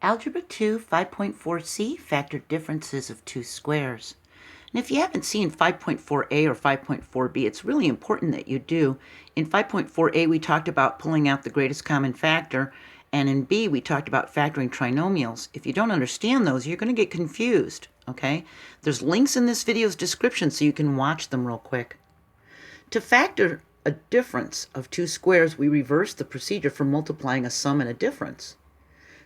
Algebra 2 5.4c, factor differences of two squares. And if you haven't seen 5.4a or 5.4b, it's really important that you do. In 5.4a, we talked about pulling out the greatest common factor, and in b, we talked about factoring trinomials. If you don't understand those, you're going to get confused, okay? There's links in this video's description so you can watch them real quick. To factor a difference of two squares, we reverse the procedure for multiplying a sum and a difference.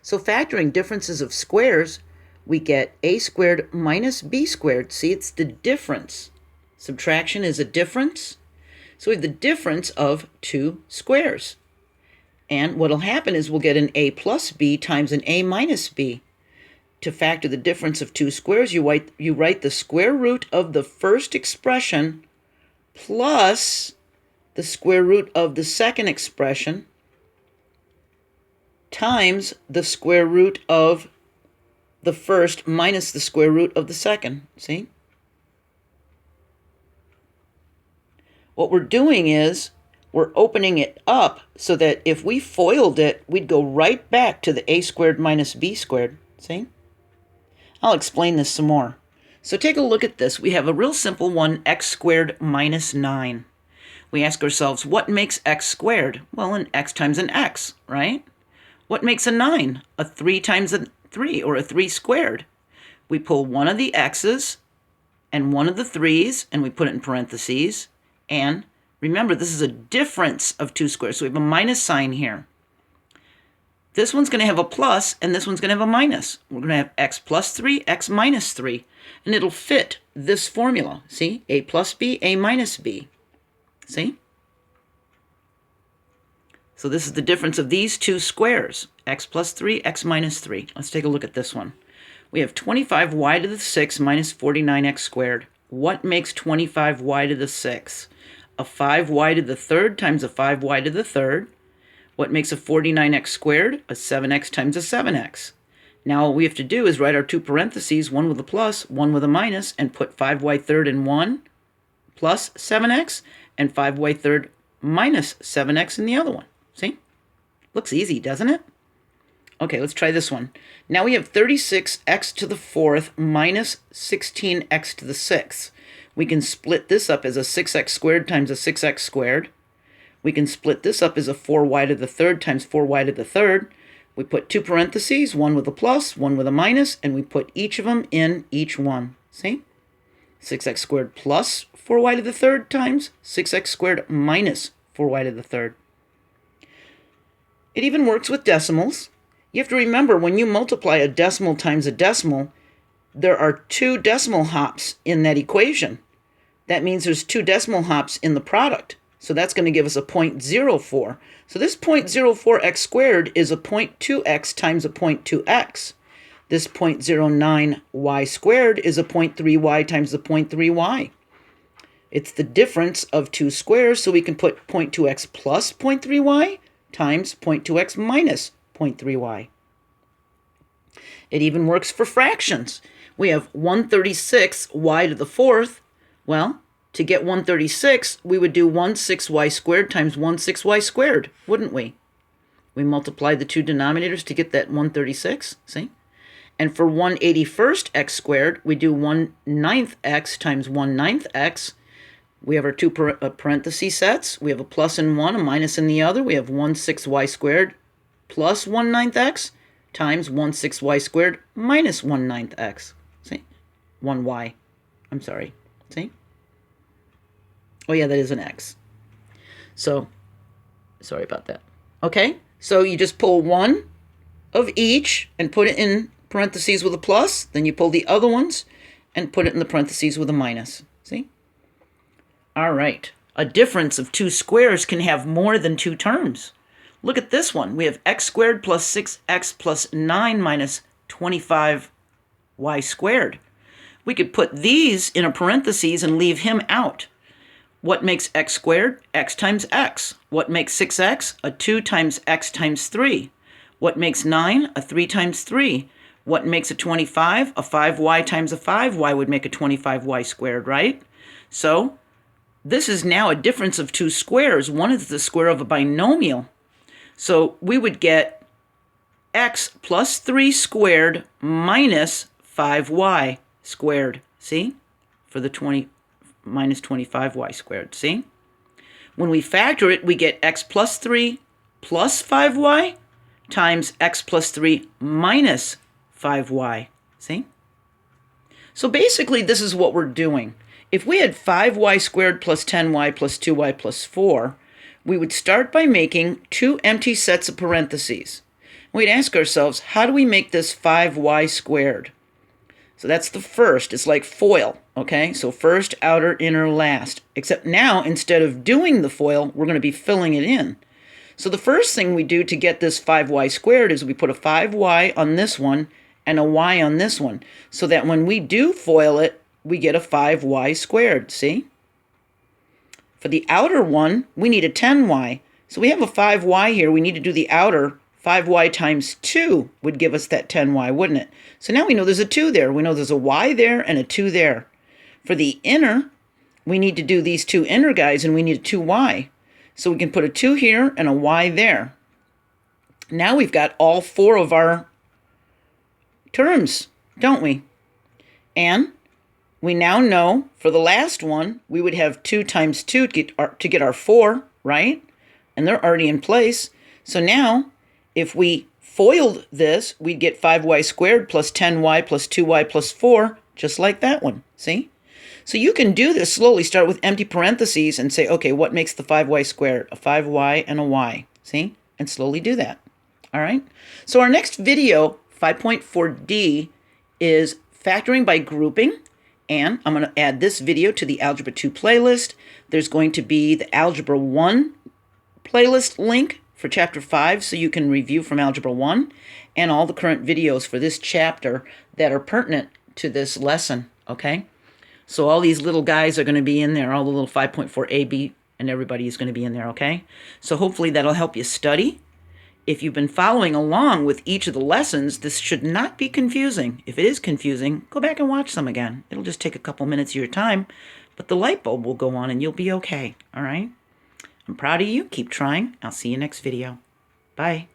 So factoring differences of squares, we get a squared minus b squared. See, it's the difference. Subtraction is a difference. So we have the difference of two squares. And what will happen is we'll get an a plus b times an a minus b. To factor the difference of two squares, you write the square root of the first expression plus the square root of the second expression times the square root of the first minus the square root of the second. See? What we're doing is we're opening it up so that if we FOILed it, we'd go right back to the a squared minus b squared. See? I'll explain this some more. So take a look at this. We have a real simple one, x squared minus 9. We ask ourselves, what makes x squared? Well, an x times an x, right? What makes a 9? A 3 times a 3, or a 3 squared. We pull one of the x's and one of the 3's, and we put it in parentheses. And remember, this is a difference of two squares, so we have a minus sign here. This one's going to have a plus, and this one's going to have a minus. We're going to have x plus 3, x minus 3. And it'll fit this formula. See? A plus b, a minus b. See? So this is the difference of these two squares, x plus 3, x minus 3. Let's take a look at this one. We have 25y to the 6 minus 49x squared. What makes 25y to the 6? A 5y to the third times a 5y to the third. What makes a 49x squared? A 7x times a 7x. Now all we have to do is write our two parentheses, one with a plus, one with a minus, and put 5y third in one plus 7x, and 5y third minus 7x in the other one. See? Looks easy, doesn't it? Okay, let's try this one. Now we have 36x to the 4th minus 16x to the 6th. We can split this up as a 6x squared times a 6x squared. We can split this up as a 4y to the 3rd times 4y to the 3rd. We put two parentheses, one with a plus, one with a minus, and we put each of them in each one. See? 6x squared plus 4y to the 3rd times 6x squared minus 4y to the 3rd. It even works with decimals. You have to remember, when you multiply a decimal times a decimal, there are two decimal hops in that equation. That means there's two decimal hops in the product. So that's going to give us a 0.04. So this 0.04x squared is a 0.2x times a 0.2x. This 0.09y squared is a 0.3y times a 0.3y. It's the difference of two squares, so we can put 0.2x plus 0.3y times 0.2x minus 0.3y. It even works for fractions. We have 1/36y to the 4th. Well, to get 1/36, we would do 1/6y squared times 1/6y squared, wouldn't we? We multiply the two denominators to get that 1/36, see? And for 1/81st x squared, we do 1/9 x times 1/9 x. We have our two parenthesis sets. We have a plus in one, a minus in the other. We have 1/6y squared plus 1/9 x times 1/6y squared minus 1/9 x. See? 1y. I'm sorry. See? Oh, yeah, that is an x. So, sorry about that. Okay? So you just pull one of each and put it in parentheses with a plus. Then you pull the other ones and put it in the parentheses with a minus. See? All right. A difference of two squares can have more than two terms. Look at this one. We have x squared plus 6x plus 9 minus 25y squared. We could put these in a parentheses and leave him out. What makes x squared? X times x. What makes 6x? A 2 times x times 3. What makes 9? A 3 times 3. What makes a 25? A 5y times a 5y would make a 25y squared, right? So this is now a difference of two squares. One is the square of a binomial. So we would get x plus 3 squared minus 5y squared. See? For the 20 minus 25y squared. See? When we factor it, we get x plus 3 plus 5y times x plus 3 minus 5y. See? So basically, this is what we're doing. If we had 5y squared plus 10y plus 2y plus 4, we would start by making two empty sets of parentheses. We'd ask ourselves, how do we make this 5y squared? So that's the first. It's like FOIL, okay? So first, outer, inner, last. Except now, instead of doing the FOIL, we're going to be filling it in. So the first thing we do to get this 5y squared is we put a 5y on this one and a y on this one, so that when we do FOIL it, we get a 5y squared, see? For the outer one, we need a 10y. So we have a 5y here. We need to do the outer. 5y times 2 would give us that 10y, wouldn't it? So now we know there's a 2 there. We know there's a y there and a 2 there. For the inner, we need to do these two inner guys, and we need a 2y. So we can put a 2 here and a y there. Now we've got all 4 of our terms, don't we? And we now know for the last one, we would have 2 times 2 to get our 4, right? And they're already in place. So now, if we FOILed this, we'd get 5y squared plus 10y plus 2y plus 4, just like that one, see? So you can do this slowly, start with empty parentheses and say, okay, what makes the 5y squared? A 5y and a y, see? And slowly do that, all right? So our next video, 5.4D, is factoring by grouping, and I'm going to add this video to the Algebra 2 playlist. There's going to be the Algebra 1 playlist link for Chapter 5, so you can review from Algebra 1, and all the current videos for this chapter that are pertinent to this lesson, okay? So all these little guys are going to be in there, all the little 5.4A, B, and everybody is going to be in there, okay? So hopefully that'll help you study. If you've been following along with each of the lessons, this should not be confusing. If it is confusing, go back and watch some again. It'll just take a couple minutes of your time, but the light bulb will go on and you'll be okay, all right? I'm proud of you. Keep trying. I'll see you next video. Bye.